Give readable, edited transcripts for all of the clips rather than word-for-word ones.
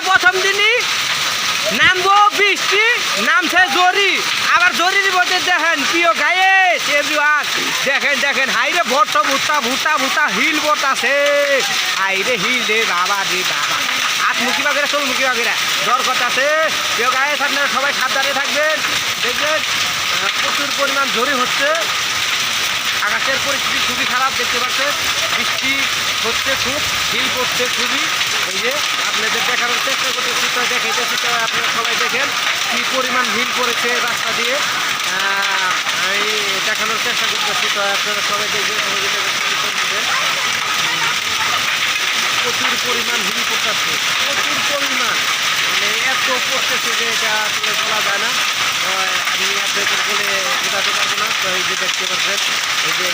প্রথম দিনই নামবো বৃষ্টি, নামছে জরি, আবার জরির মধ্যে দেখেন প্রিয় গায়েস এভরিওয়ান, দেখেন দেখেন হাইরে ভোট ভুটা ভুটা ভুটা হিল বোট আছে, হাইরে হিল রে বাবা রে বাবা, হাতমুখী বাগেরা চলমুখী বাগেরা ডর কথা আছে। প্রিয় গায়েস আপনারা সবাই সাবধানে থাকবেন। দেখবেন প্রচুর পরিমাণ জরি হচ্ছে, আকাশের পরিস্থিতি খুবই খারাপ দেখতে পাচ্ছেন, বৃষ্টি হচ্ছে খুব, হিল পড়ছে খুবই। এই যে আপনাদের দেখানোর চেষ্টা করতেছি, তো দেখাইতেছি, তো আপনারা সবাই দেখেন কী পরিমাণ হিল পড়েছে রাস্তা দিয়ে, আমি দেখানোর চেষ্টা করতেছি, তো আপনারা সবাই দেখবেন, সবাই দেখবেন প্রচুর পরিমাণ হিল পড়তেছে, প্রচুর পরিমাণ, মানে এত পড়তেছে যে এটা আসলে বলা যায় না, আমি আপনাদের বলে বোঝাতে পারবো না। তো এই যে দেখতে পাচ্ছেন, এই যে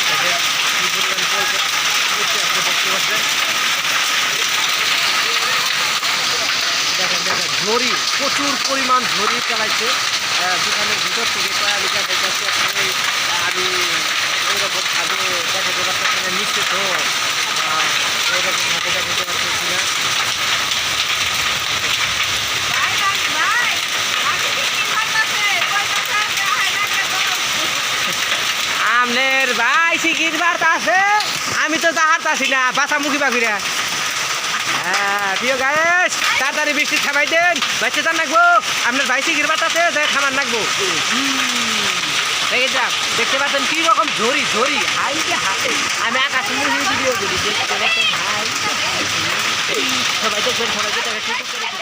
দেখেন কী পরিমাণ পড়তে আসতে দেখতে পাচ্ছেন, দেখেন দেখেন ঝড়ি, প্রচুর পরিমাণ ঝড়ি চালাইছে দোকানের ভিতর থেকে কয়ালিকা দেখাচ্ছে। আমি ওইরকম ভাবে দেখাতে পারতেছি না, নিচ্ছে তো ওইরকম ভাবে দেখাতে পারতেছি না। আমনের ভাই সিকির বার্তা আছে, আমি তো তাহারতাছি না বাসামুখী বাকিরা। হ্যাঁ প্রিয় গায়েস, তাড়াতাড়ি বৃষ্টি থামাই দেন, বাচ্চা চান রাখবো, আপনার ভাই সিকির বার্তা আছে, খামার রাখবো। দেখতে পাচ্ছেন কি রকম ঝড়ি ঝড়ি, হাই যে হাই, আমি আকাশে ভিডিও করি, দেখতে পাচ্ছেন হাই, সবাই দেখবেন, সবাইকে